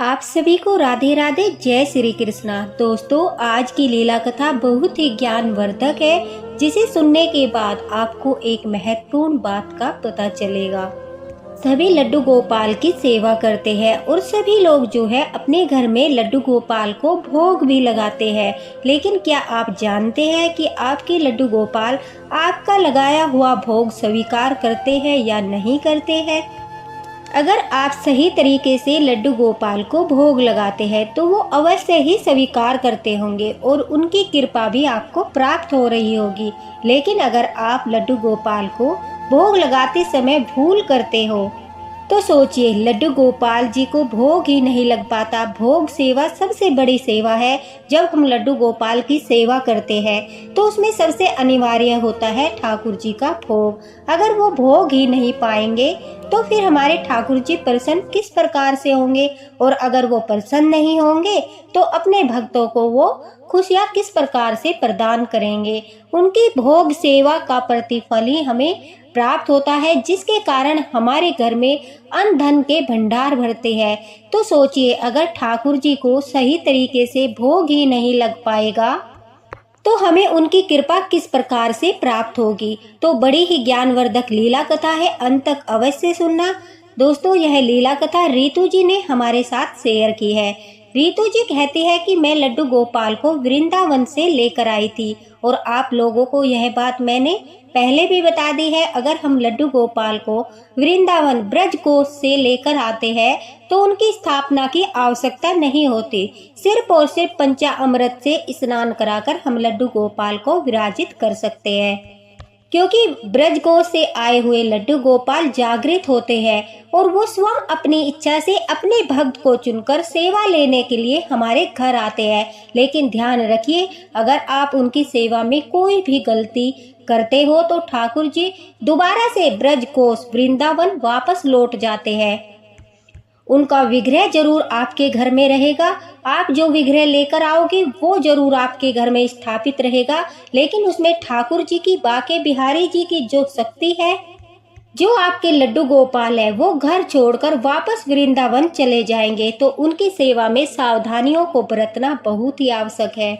आप सभी को राधे राधे, जय श्री कृष्णा। दोस्तों, आज की लीला कथा बहुत ही ज्ञानवर्धक है, जिसे सुनने के बाद आपको एक महत्वपूर्ण बात का पता चलेगा। सभी लड्डू गोपाल की सेवा करते हैं और सभी लोग जो है अपने घर में लड्डू गोपाल को भोग भी लगाते हैं। लेकिन क्या आप जानते हैं कि आपके लड्डू गोपाल आपका लगाया हुआ भोग स्वीकार करते हैं या नहीं करते हैं? अगर आप सही तरीके से लड्डू गोपाल को भोग लगाते हैं तो वो अवश्य ही स्वीकार करते होंगे और उनकी कृपा भी आपको प्राप्त हो रही होगी। लेकिन अगर आप लड्डू गोपाल को भोग लगाते समय भूल करते हो तो सोचिए, लड्डू गोपाल जी को भोग ही नहीं लग पाता। भोग सेवा सबसे बड़ी सेवा है। जब हम लड्डू गोपाल की सेवा करते हैं तो उसमें सबसे अनिवार्य होता है ठाकुर जी का भोग। अगर वो भोग ही नहीं पाएंगे तो फिर हमारे ठाकुर जी प्रसन्न किस प्रकार से होंगे, और अगर वो प्रसन्न नहीं होंगे तो अपने भक्तों को वो खुशियाँ किस प्रकार से प्रदान करेंगे। उनकी भोग सेवा का प्रतिफल ही हमें प्राप्त होता है, जिसके कारण हमारे घर में अन्न धन के भंडार भरते हैं। तो सोचिए, अगर ठाकुर जी को सही तरीके से भोग ही नहीं लग पाएगा तो हमें उनकी कृपा किस प्रकार से प्राप्त होगी। तो बड़ी ही ज्ञानवर्धक लीला कथा है, अंत तक अवश्य सुनना। दोस्तों, यह लीला कथा रीतू जी ने हमारे साथ शेयर की है। रीतू जी कहती है कि मैं लड्डू गोपाल को वृंदावन से लेकर आई थी, और आप लोगों को यह बात मैंने पहले भी बता दी है। अगर हम लड्डू गोपाल को वृंदावन ब्रज कोष से लेकर आते हैं तो उनकी स्थापना की आवश्यकता नहीं होती। सिर्फ और सिर्फ पंचामृत से स्नान कराकर हम लड्डू गोपाल को विराजित कर सकते हैं, क्योंकि ब्रज कोष से आए हुए लड्डू गोपाल जागृत होते हैं और वो स्वयं अपनी इच्छा से अपने भक्त को चुनकर सेवा लेने के लिए हमारे घर आते हैं। लेकिन ध्यान रखिए, अगर आप उनकी सेवा में कोई भी गलती करते हो तो ठाकुर जी दोबारा से ब्रज कोष वृंदावन वापस लौट जाते हैं। उनका विग्रह जरूर आपके घर में रहेगा। आप जो विग्रह लेकर आओगे वो जरूर आपके घर में स्थापित रहेगा, लेकिन उसमें ठाकुर जी की, बाके बिहारी जी की जो शक्ति है, जो आपके लड्डू गोपाल है, वो घर छोड़कर वापस वृंदावन चले जाएंगे। तो उनकी सेवा में सावधानियों को बरतना बहुत ही आवश्यक है।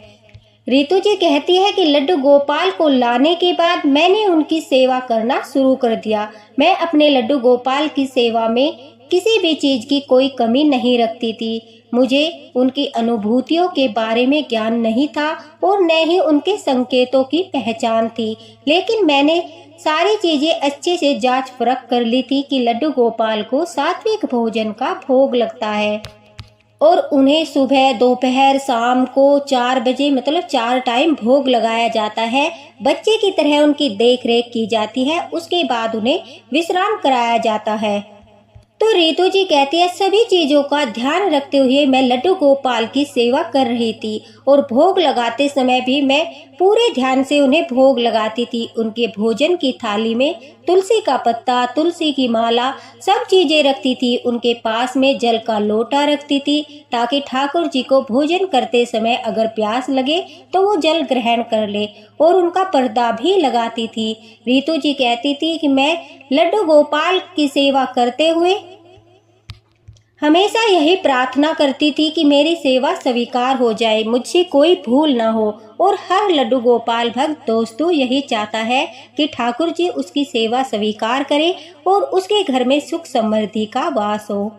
रीतू जी कहती है कि लड्डू गोपाल को लाने के बाद मैंने उनकी सेवा करना शुरू कर दिया। मैं अपने लड्डू गोपाल की सेवा में किसी भी चीज की कोई कमी नहीं रखती थी। मुझे उनकी अनुभूतियों के बारे में ज्ञान नहीं था और न ही उनके संकेतों की पहचान थी, लेकिन मैंने सारी चीजें अच्छे से जांच परख कर ली थी कि लड्डू गोपाल को सात्विक भोजन का भोग लगता है और उन्हें सुबह, दोपहर, शाम को 4 बजे, मतलब 4 टाइम भोग लगाया जाता है। बच्चे की तरह उनकी देख रेख की जाती है। उसके बाद उन्हें विश्राम कराया जाता है। तो रीतू जी कहती है, सभी चीजों का ध्यान रखते हुए मैं लड्डू गोपाल की सेवा कर रही थी और भोग लगाते समय भी मैं पूरे ध्यान से उन्हें भोग लगाती थी। उनके भोजन की थाली में तुलसी का पत्ता, तुलसी की माला, सब चीजें रखती थी। उनके पास में जल का लोटा रखती थी ताकि ठाकुर जी को भोजन करते समय अगर प्यास लगे तो वो जल ग्रहण कर ले, और उनका पर्दा भी लगाती थी। रीतू जी कहती थी कि मैं लड्डू गोपाल की सेवा करते हुए हमेशा यही प्रार्थना करती थी कि मेरी सेवा स्वीकार हो जाए, मुझसे कोई भूल ना हो। और हर लड्डू गोपाल भक्त दोस्तों यही चाहता है कि ठाकुर जी उसकी सेवा स्वीकार करे और उसके घर में सुख समृद्धि का वास हो।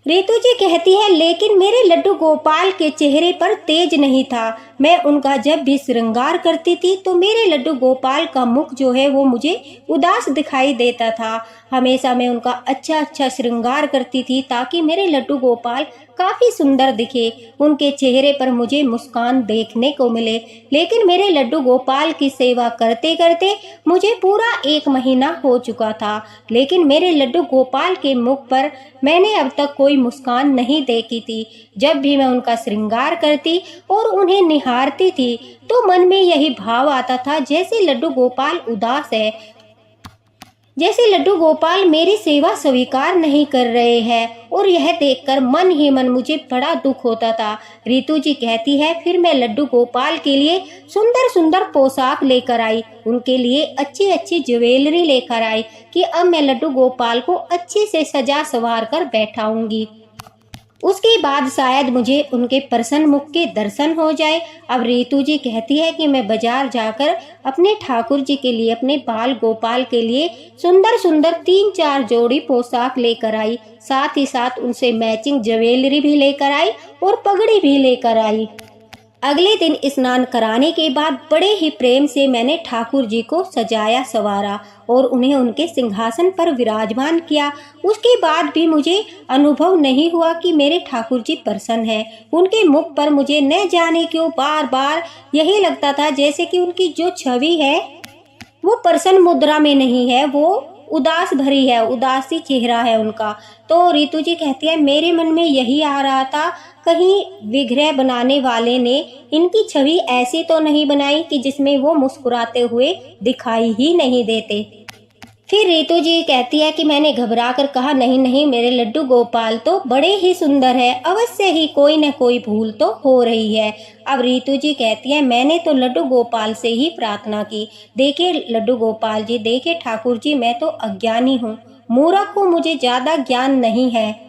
रीतू जी कहती है, लेकिन मेरे लड्डू गोपाल के चेहरे पर तेज नहीं था। मैं उनका जब भी श्रृंगार करती थी तो मेरे लड्डू गोपाल का मुख जो है वो मुझे उदास दिखाई देता था। हमेशा मैं उनका अच्छा श्रृंगार करती थी ताकि मेरे लड्डू गोपाल काफी सुंदर दिखे, उनके चेहरे पर मुझे मुस्कान देखने को मिले। लेकिन मेरे लड्डू गोपाल की सेवा करते करते मुझे पूरा 1 महीना हो चुका था, लेकिन मेरे लड्डू गोपाल के मुख पर मैंने अब तक कोई मुस्कान नहीं देखी थी। जब भी मैं उनका श्रृंगार करती और उन्हें निहारती थी तो मन में यही भाव आता था जैसे लड्डू गोपाल उदास है, जैसे लड्डू गोपाल मेरी सेवा स्वीकार नहीं कर रहे हैं, और यह देखकर मन ही मन मुझे बड़ा दुख होता था। रीतू जी कहती है, फिर मैं लड्डू गोपाल के लिए सुंदर सुंदर पोशाक लेकर आई, उनके लिए अच्छी अच्छी ज्वेलरी लेकर आई कि अब मैं लड्डू गोपाल को अच्छे से सजा संवार कर बैठाऊंगी। उसके बाद शायद मुझे उनके प्रसन्न मुख के दर्शन हो जाए। अब रीतू जी कहती है कि मैं बाजार जाकर अपने ठाकुर जी के लिए, अपने बाल गोपाल के लिए सुंदर सुंदर 3-4 जोड़ी पोशाक लेकर आई, साथ ही साथ उनसे मैचिंग ज्वेलरी भी लेकर आई और पगड़ी भी लेकर आई। अगले दिन स्नान कराने के बाद बड़े ही प्रेम से मैंने ठाकुर जी को सजाया संवारा और उन्हें उनके सिंहासन पर विराजमान किया। उसके बाद भी मुझे अनुभव नहीं हुआ कि मेरे ठाकुर जी प्रसन्न हैं। उनके मुख पर मुझे न जाने क्यों बार बार यही लगता था जैसे कि उनकी जो छवि है वो प्रसन्न मुद्रा में नहीं है, वो उदास भरी है, उदासी चेहरा है उनका। तो रीतू जी कहती है मेरे मन में यही आ रहा था, कहीं विग्रह बनाने वाले ने इनकी छवि ऐसी तो नहीं बनाई कि जिसमें वो मुस्कुराते हुए दिखाई ही नहीं देते। फिर रीतू जी कहती है कि मैंने घबरा कर कहा नहीं नहीं, मेरे लड्डू गोपाल तो बड़े ही सुंदर है, अवश्य ही कोई न कोई भूल तो हो रही है। अब रीतू जी कहती है मैंने तो लड्डू गोपाल से ही प्रार्थना की। देखिए लड्डू गोपाल जी, देखिए ठाकुर जी, मैं तो अज्ञानी हूँ, मूर्ख हूँ, मुझे ज्यादा ज्ञान नहीं है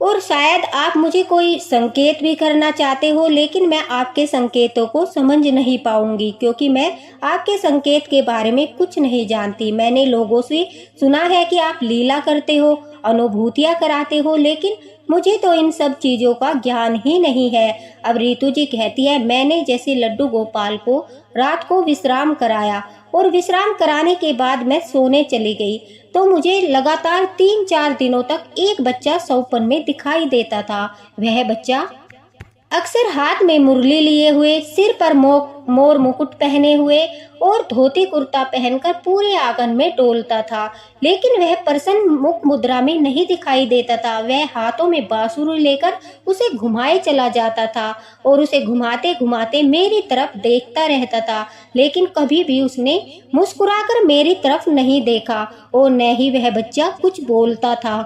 और शायद आप मुझे कोई संकेत भी करना चाहते हो, लेकिन मैं आपके संकेतों को समझ नहीं पाऊंगी क्योंकि मैं आपके संकेत के बारे में कुछ नहीं जानती। मैंने लोगों से सुना है कि आप लीला करते हो, अनुभूतियां कराते हो, लेकिन मुझे तो इन सब चीज़ों का ज्ञान ही नहीं है। अब रीतू जी कहती है मैंने जैसे लड्डू गोपाल को रात को विश्राम कराया और विश्राम कराने के बाद मैं सोने चली गई तो मुझे लगातार 3-4 दिनों तक एक बच्चा सपने में दिखाई देता था। वह बच्चा अक्सर हाथ में मुरली लिए हुए, सिर पर मोर मुकुट पहने हुए और धोती कुर्ता पहनकर पूरे आंगन में डोलता था, लेकिन वह प्रसन्न मुख मुद्रा में नहीं दिखाई देता था। वह हाथों में बांसुरी लेकर उसे घुमाए चला जाता था और उसे घुमाते घुमाते मेरी तरफ देखता रहता था, लेकिन कभी भी उसने मुस्कुराकर मेरी तरफ नहीं देखा और न ही वह बच्चा कुछ बोलता था।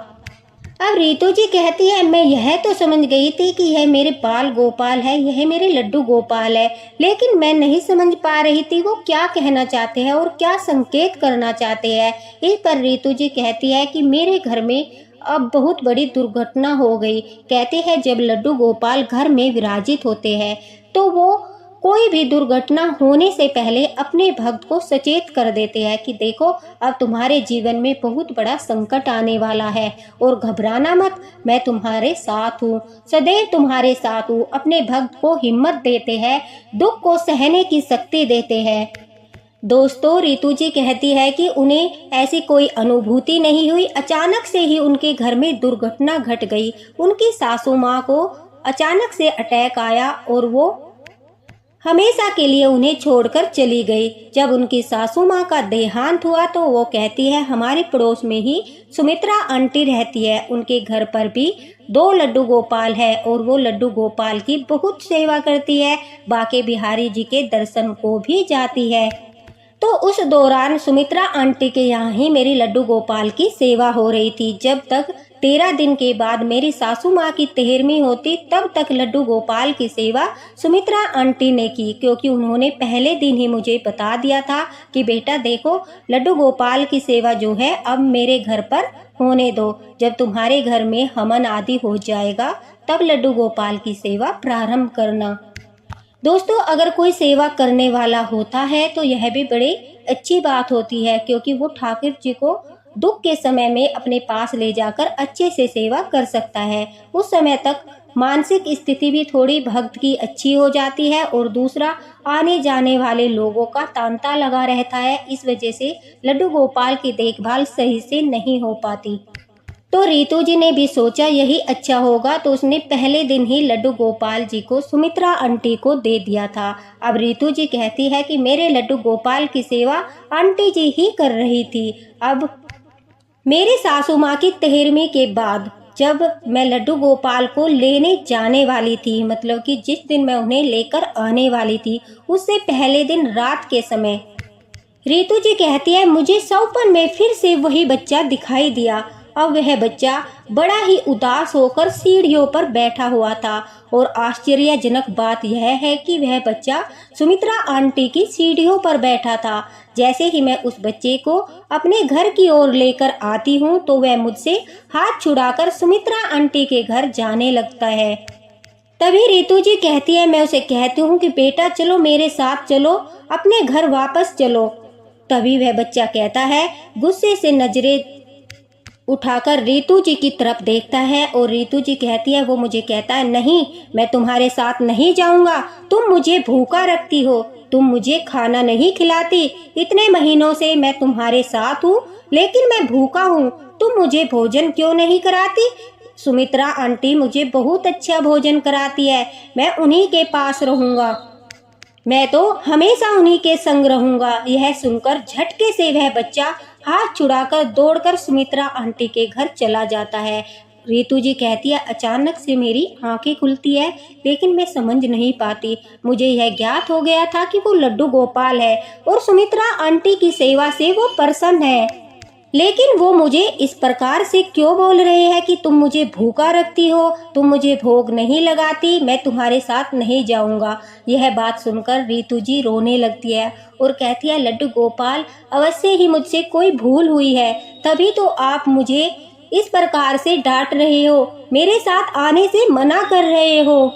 अब रीतू जी कहती है मैं यह तो समझ गई थी कि यह मेरे बाल गोपाल है, यह मेरे लड्डू गोपाल है, लेकिन मैं नहीं समझ पा रही थी वो क्या कहना चाहते हैं और क्या संकेत करना चाहते हैं। इस पर रीतू जी कहती है कि मेरे घर में अब बहुत बड़ी दुर्घटना हो गई। कहते हैं जब लड्डू गोपाल घर में विराजित होते हैं तो वो कोई भी दुर्घटना होने से पहले अपने भक्त को सचेत कर देते हैं कि देखो अब तुम्हारे जीवन में बहुत बड़ा संकट आने वाला है और घबराना मत, मैं तुम्हारे साथ हूँ, सदैव तुम्हारे साथ हूँ। अपने भक्त को हिम्मत देते हैं, दुख को सहने की शक्ति देते हैं। दोस्तों रीतू जी कहती है कि उन्हें ऐसी कोई अनुभूति नहीं हुई, अचानक से ही उनके घर में दुर्घटना घट गई। उनकी सासू माँ को अचानक से अटैक आया और वो हमेशा के लिए उन्हें छोड़कर चली गई। जब उनकी सासू माँ का देहांत हुआ तो वो कहती है हमारे पड़ोस में ही सुमित्रा आंटी रहती है, उनके घर पर भी 2 लड्डू गोपाल है और वो लड्डू गोपाल की बहुत सेवा करती है, बाके बिहारी जी के दर्शन को भी जाती है। तो उस दौरान सुमित्रा आंटी के यहाँ ही मेरी लड्डू गोपाल की सेवा हो रही थी। जब तक 13 दिन के बाद मेरी सासू माँ की 13वीं होती तब तक लड्डू गोपाल की सेवा सुमित्रा आंटी ने की, क्योंकि उन्होंने पहले दिन ही मुझे बता दिया था कि बेटा देखो लड्डू गोपाल की सेवा जो है अब मेरे घर पर होने दो, जब तुम्हारे घर में हवन आदि हो जाएगा तब लड्डू गोपाल की सेवा प्रारंभ करना। दोस्तों अगर कोई सेवा करने वाला होता है तो यह भी बड़ी अच्छी बात होती है, क्योंकि वो ठाकुर जी को दुख के समय में अपने पास ले जाकर अच्छे से सेवा कर सकता है। उस समय तक मानसिक स्थिति भी थोड़ी भक्त की अच्छी हो जाती है और दूसरा आने जाने वाले लोगों का तांता लगा रहता है, इस वजह से लड्डू गोपाल की देखभाल सही से नहीं हो पाती। तो रीतू जी ने भी सोचा यही अच्छा होगा, तो उसने पहले दिन ही लड्डू गोपाल जी को सुमित्रा आंटी को दे दिया था। अब रीतू जी कहती है कि मेरे लड्डू गोपाल की सेवा आंटी जी ही कर रही थी। अब मेरी सासू माँ की 13वीं के बाद जब मैं लड्डू गोपाल को लेने जाने वाली थी, मतलब कि जिस दिन मैं उन्हें लेकर आने वाली थी उससे पहले दिन रात के समय रीतू जी कहती है मुझे सपने में फिर से वही बच्चा दिखाई दिया। अब वह बच्चा बड़ा ही उदास होकर सीढ़ियों पर बैठा हुआ था और आश्चर्यजनक बात यह है कि वह बच्चा सुमित्रा आंटी की सीढ़ियों पर बैठा था। जैसे ही मैं उस बच्चे को अपने घर की ओर लेकर आती हूँ तो वह मुझसे हाथ छुड़ाकर सुमित्रा आंटी के घर जाने लगता है। तभी रितु जी कहती है, मैं उसे कहती हूँ कि बेटा चलो मेरे साथ चलो, अपने घर वापस चलो। तभी वह बच्चा कहता है, गुस्से से नजरें उठाकर रितु जी की तरफ देखता है और रितु जी कहती है, वो मुझे कहता है, नहीं मैं तुम्हारे साथ नहीं जाऊंगा, तुम मुझे भूखा रखती हो, तुम मुझे खाना नहीं खिलाती, इतने महीनों से मैं तुम्हारे साथ हूँ लेकिन मैं भूखा हूँ, तुम मुझे भोजन क्यों नहीं कराती? सुमित्रा आंटी मुझे बहुत अच्छा भोजन कराती है, मैं उन्हीं के पास रहूंगा, मैं तो हमेशा उन्हीं के संग रहूंगा। यह सुनकर झटके से वह बच्चा हाथ छुड़ाकर दौड़कर सुमित्रा आंटी के घर चला जाता है। रितु जी कहती है, अचानक से मेरी आंखें खुलती है लेकिन मैं समझ नहीं पाती। मुझे यह ज्ञात हो गया था कि वो लड्डू गोपाल है और सुमित्रा आंटी की सेवा से वो प्रसन्न है, लेकिन वो मुझे इस प्रकार से क्यों बोल रहे हैं कि तुम मुझे भूखा रखती हो, तुम मुझे भोग नहीं लगाती, मैं तुम्हारे साथ नहीं जाऊंगा। यह बात सुनकर रितु जी रोने लगती है और कहती है, लड्डू गोपाल अवश्य ही मुझसे कोई भूल हुई है, तभी तो आप मुझे इस प्रकार से डांट रहे हो, मेरे साथ आने से मना कर रहे हो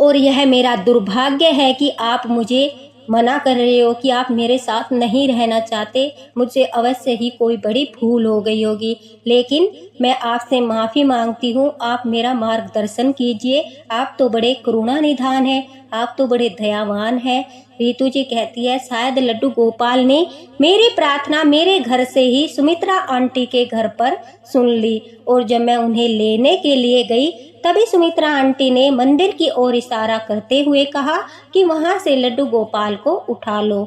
और यह मेरा दुर्भाग्य है कि आप मुझे मना कर रहे हो, कि आप मेरे साथ नहीं रहना चाहते। मुझसे अवश्य ही कोई बड़ी भूल हो गई होगी, लेकिन मैं आपसे माफ़ी मांगती हूँ, आप मेरा मार्गदर्शन कीजिए। आप तो बड़े करुणा निधान हैं, आप तो बड़े दयावान हैं। रितु जी कहती है, शायद लड्डू गोपाल ने मेरी प्रार्थना मेरे घर से ही सुमित्रा आंटी के घर पर सुन ली और जब मैं उन्हें लेने के लिए गई तभी सुमित्रा आंटी ने मंदिर की ओर इशारा करते हुए कहा कि वहां से लड्डू गोपाल को उठा लो।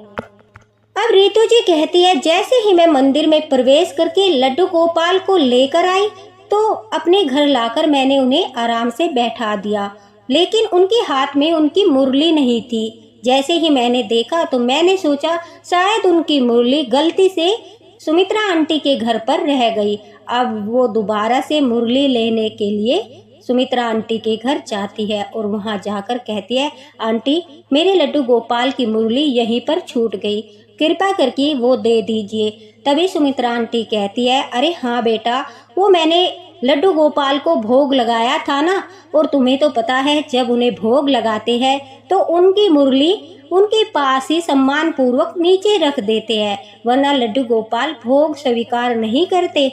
अब रितु जी कहती है, जैसे ही मैं मंदिर में प्रवेश करके लड्डू गोपाल को लेकर आई तो अपने घर लाकर मैंने उन्हें आराम से बैठा दिया, लेकिन उनके हाथ में उनकी मुरली नहीं थी। जैसे ही मैंने देखा तो मैंने सोचा शायद उनकी मुरली गलती से सुमित्रा आंटी के घर पर रह गई। अब वो दोबारा से मुरली लेने के लिए सुमित्रा आंटी के घर जाती है और वहां जाकर कहती है, आंटी मेरे लड्डू गोपाल की मुरली यहीं पर छूट गई, कृपा करके वो दे दीजिए। तभी सुमित्रा आंटी कहती है, अरे हाँ बेटा, वो मैंने लड्डू गोपाल को भोग लगाया था ना, और तुम्हें तो पता है जब उन्हें भोग लगाते हैं तो उनकी मुरली उनके पास ही सम्मान पूर्वक नीचे रख देते हैं, वरना लड्डू गोपाल भोग स्वीकार नहीं करते।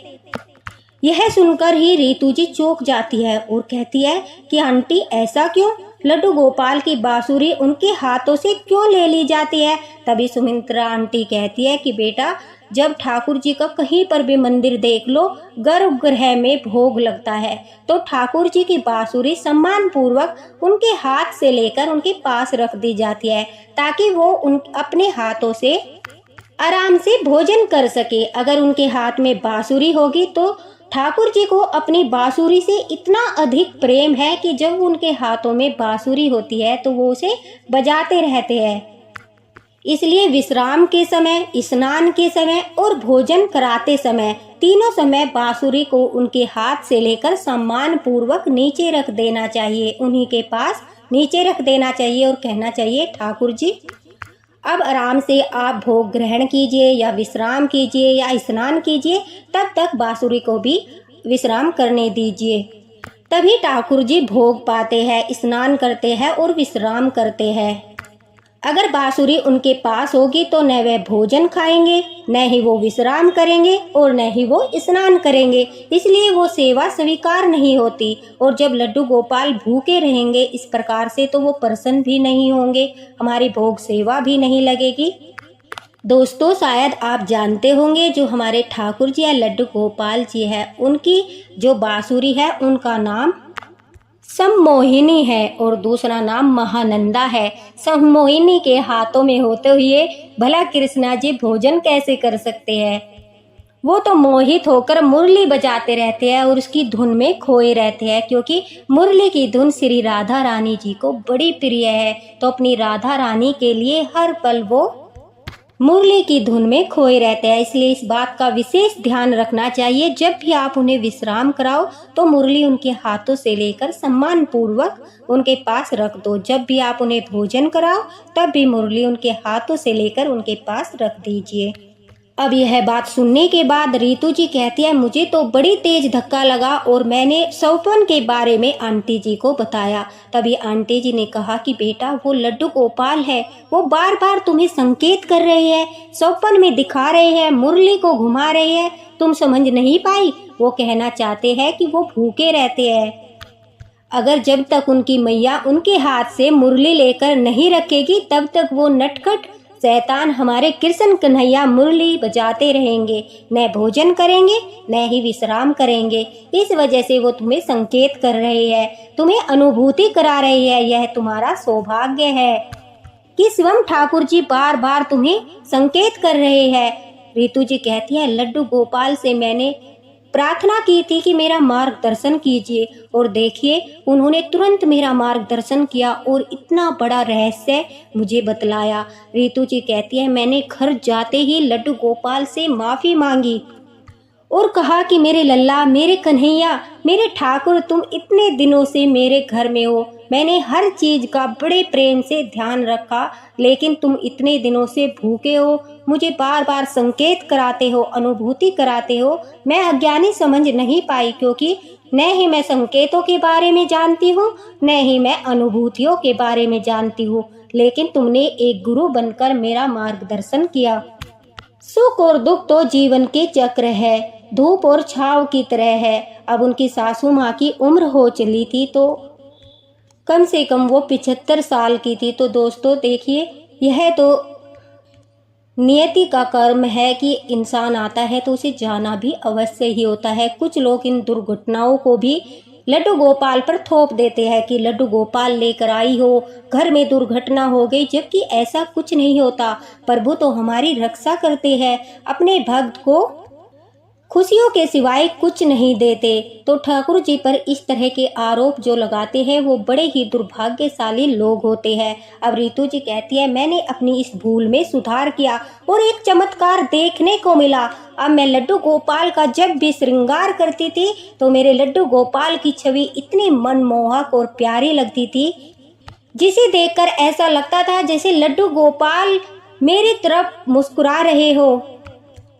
यह सुनकर ही रितु जी चौंक जाती है और कहती है कि आंटी ऐसा क्यों, लड्डू गोपाल की बांसुरी उनके हाथों से क्यों ले ली जाती है? तभी सुमित्रा आंटी कहती है कि बेटा, जब ठाकुर जी का कहीं पर भी मंदिर देख लो गर्भगृह में भोग लगता है तो ठाकुर जी की बांसुरी सम्मान पूर्वक उनके हाथ से लेकर उनके पास रख दी जाती है, ताकि वो अपने हाथों से आराम से भोजन कर सके। अगर उनके हाथ में बांसुरी होगी तो ठाकुर जी को अपनी बांसुरी से इतना अधिक प्रेम है कि जब उनके हाथों में बांसुरी होती है तो वो उसे बजाते रहते हैं। इसलिए विश्राम के समय, स्नान के समय और भोजन कराते समय, तीनों समय बांसुरी को उनके हाथ से लेकर सम्मान पूर्वक नीचे रख देना चाहिए, उन्हीं के पास नीचे रख देना चाहिए और कहना चाहिए, ठाकुर जी अब आराम से आप भोग ग्रहण कीजिए या विश्राम कीजिए या स्नान कीजिए, तब तक बांसुरी को भी विश्राम करने दीजिए। तभी ठाकुर जी भोग पाते हैं, स्नान करते हैं और विश्राम करते हैं। अगर बांसुरी उनके पास होगी तो न वे भोजन खाएंगे, न ही वो विश्राम करेंगे और न ही वो स्नान करेंगे, इसलिए वो सेवा स्वीकार नहीं होती। और जब लड्डू गोपाल भूखे रहेंगे इस प्रकार से तो वो प्रसन्न भी नहीं होंगे, हमारी भोग सेवा भी नहीं लगेगी। दोस्तों, शायद आप जानते होंगे जो हमारे ठाकुर जी या लड्डू गोपाल जी है, उनकी जो बांसुरी है उनका नाम सम्मोहिनी है और दूसरा नाम महानंदा है। सम्मोहिनी के हाथों में होते हुए भला कृष्णा जी भोजन कैसे कर सकते हैं? वो तो मोहित होकर मुरली बजाते रहते हैं और उसकी धुन में खोए रहते हैं, क्योंकि मुरली की धुन श्री राधा रानी जी को बड़ी प्रिय है। तो अपनी राधा रानी के लिए हर पल वो मुरली की धुन में खोए रहते हैं। इसलिए इस बात का विशेष ध्यान रखना चाहिए, जब भी आप उन्हें विश्राम कराओ तो मुरली उनके हाथों से लेकर सम्मान पूर्वक उनके पास रख दो। जब भी आप उन्हें भोजन कराओ तब भी मुरली उनके हाथों से लेकर उनके पास रख दीजिए। अब यह बात सुनने के बाद रितु जी कहती है, मुझे तो बड़ी तेज धक्का लगा और मैंने सौपन के बारे में आंटी जी को बताया। तभी आंटी जी ने कहा कि बेटा, वो लड्डू गोपाल है, वो बार बार तुम्हें संकेत कर रहे हैं, सौपन में दिखा रहे हैं, मुरली को घुमा रहे हैं, तुम समझ नहीं पाई? वो कहना चाहते हैं कि वो भूखे रहते हैं। अगर जब तक उनकी मैया उनके हाथ से मुरली लेकर नहीं रखेगी तब तक वो नटखट शैतान हमारे कृष्ण कन्हैया मुरली बजाते रहेंगे, न भोजन करेंगे न ही विश्राम करेंगे। इस वजह से वो तुम्हें संकेत कर रहे हैं, तुम्हें अनुभूति करा रहे हैं। यह तुम्हारा सौभाग्य है कि स्वयं ठाकुर जी बार बार तुम्हें संकेत कर रहे हैं। रितु जी कहती है, लड्डू गोपाल से मैंने प्रार्थना की थी कि मेरा मार्गदर्शन कीजिए, और देखिए उन्होंने तुरंत मेरा मार्गदर्शन किया और इतना बड़ा रहस्य मुझे बतलाया। रितु जी कहती है, मैंने घर जाते ही लड्डू गोपाल से माफ़ी मांगी और कहा कि मेरे लल्ला, मेरे कन्हैया, मेरे ठाकुर, तुम इतने दिनों से मेरे घर में हो, मैंने हर चीज़ का बड़े प्रेम से ध्यान रखा, लेकिन तुम इतने दिनों से भूखे हो, मुझे बार बार संकेत कराते हो, अनुभूति कराते हो। मैं अज्ञानी समझ नहीं पाई, क्योंकि न ही मैं संकेतों के बारे में जानती हूँ न ही मैं अनुभूतियों के बारे में जानती हूँ, लेकिन तुमने एक गुरु बनकर मेरा मार्गदर्शन किया। सुख और दुख तो जीवन के चक्र है, धूप और छाव की तरह है। अब उनकी सासू माँ की उम्र हो चली थी, तो कम से कम वो 75 साल की थी। तो दोस्तों देखिए, यह तो नियति का कर्म है कि इंसान आता है तो उसे जाना भी अवश्य ही होता है। कुछ लोग इन दुर्घटनाओं को भी लड्डू गोपाल पर थोप देते हैं कि लड्डू गोपाल लेकर आई हो, घर में दुर्घटना हो गई, जबकि ऐसा कुछ नहीं होता। प्रभु तो हमारी रक्षा करते हैं, अपने भक्त को खुशियों के सिवाय कुछ नहीं देते। तो ठाकुर जी पर इस तरह के आरोप जो लगाते हैं वो बड़े ही दुर्भाग्यशाली लोग होते हैं। अब रितु जी कहती है, मैंने अपनी इस भूल में सुधार किया और एक चमत्कार देखने को मिला। अब मैं लड्डू गोपाल का जब भी श्रृंगार करती थी तो मेरे लड्डू गोपाल की छवि इतनी मनमोहक और प्यारी लगती थी, जिसे देखकर ऐसा लगता था जैसे लड्डू गोपाल मेरी तरफ मुस्कुरा रहे हो,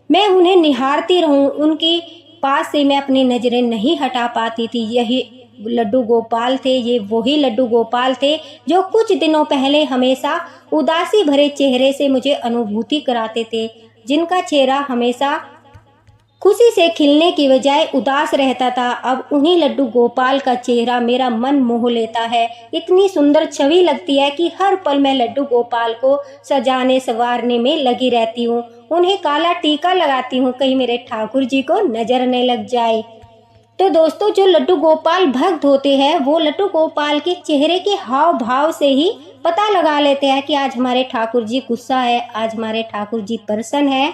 मैं उन्हें निहारती रहूं, उनके पास से मैं अपनी नज़रें नहीं हटा पाती थी। यही लड्डू गोपाल थे, ये वही लड्डू गोपाल थे जो कुछ दिनों पहले हमेशा उदासी भरे चेहरे से मुझे अनुभूति कराते थे, जिनका चेहरा हमेशा खुशी से खिलने की बजाय उदास रहता था। अब उन्हीं लड्डू गोपाल का चेहरा मेरा मन मोह लेता है। इतनी सुंदर छवि लगती है कि हर पल मैं लड्डू गोपाल को सजाने संवारने में लगी रहती हूँ, उन्हें काला टीका लगाती हूँ, कहीं मेरे ठाकुर जी को नजर न लग जाए। तो दोस्तों, जो लड्डू गोपाल भक्त होते हैं वो लड्डू गोपाल के चेहरे के हाव भाव से ही पता लगा लेते हैं कि आज हमारे ठाकुर जी गुस्सा है, आज हमारे ठाकुर जी प्रसन्न है,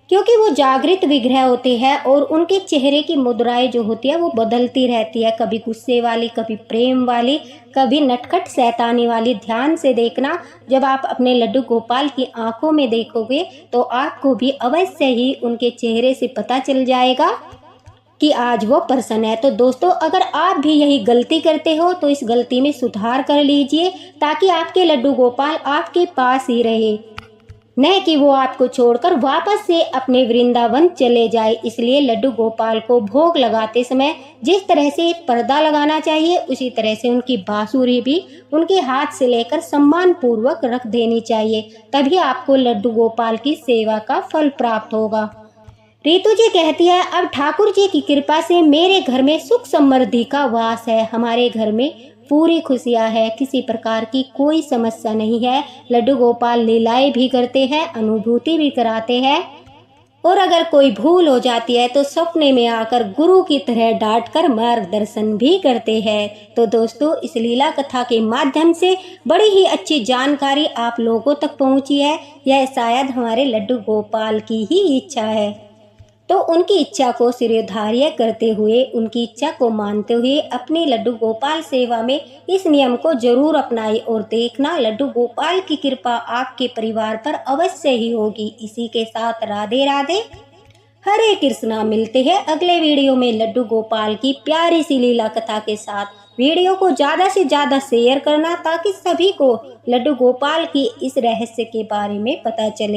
क्योंकि वो जागृत विग्रह होते हैं और उनके चेहरे की मुद्राएं जो होती है वो बदलती रहती है, कभी गुस्से वाली, कभी प्रेम वाली, कभी नटखट शैतानी वाली। ध्यान से देखना, जब आप अपने लड्डू गोपाल की आंखों में देखोगे तो आपको भी अवश्य ही उनके चेहरे से पता चल जाएगा कि आज वो प्रसन्न है। तो दोस्तों, अगर आप भी यही गलती करते हो तो इस गलती में सुधार कर लीजिए, ताकि आपके लड्डू गोपाल आपके पास ही रहे, न कि वो आपको छोड़कर वापस से अपने वृंदावन चले जाए। इसलिए लड्डू गोपाल को भोग लगाते समय जिस तरह से पर्दा लगाना चाहिए, उसी तरह से उनकी बांसुरी भी उनके हाथ से लेकर सम्मान पूर्वक रख देनी चाहिए, तभी आपको लड्डू गोपाल की सेवा का फल प्राप्त होगा। रितु जी कहती है, अब ठाकुर जी की कृपा से मेरे घर में सुख समृद्धि का वास है, हमारे घर में पूरी खुशियां है, किसी प्रकार की कोई समस्या नहीं है। लड्डू गोपाल लीलाएं भी करते हैं, अनुभूति भी कराते हैं, और अगर कोई भूल हो जाती है तो सपने में आकर गुरु की तरह डांट कर मार्गदर्शन भी करते हैं। तो दोस्तों, इस लीला कथा के माध्यम से बड़ी ही अच्छी जानकारी आप लोगों तक पहुंची है। यह शायद हमारे लड्डू गोपाल की ही इच्छा है। तो उनकी इच्छा को शिरोधार्य करते हुए, उनकी इच्छा को मानते हुए अपनी लड्डू गोपाल सेवा में इस नियम को जरूर अपनाएं और देखना लड्डू गोपाल की कृपा आपके परिवार पर अवश्य ही होगी। इसी के साथ राधे राधे, हरे कृष्णा। मिलते हैं अगले वीडियो में लड्डू गोपाल की प्यारी सी लीला कथा के साथ। वीडियो को ज़्यादा से ज़्यादा शेयर करना ताकि सभी को लड्डू गोपाल की इस रहस्य के बारे में पता चले।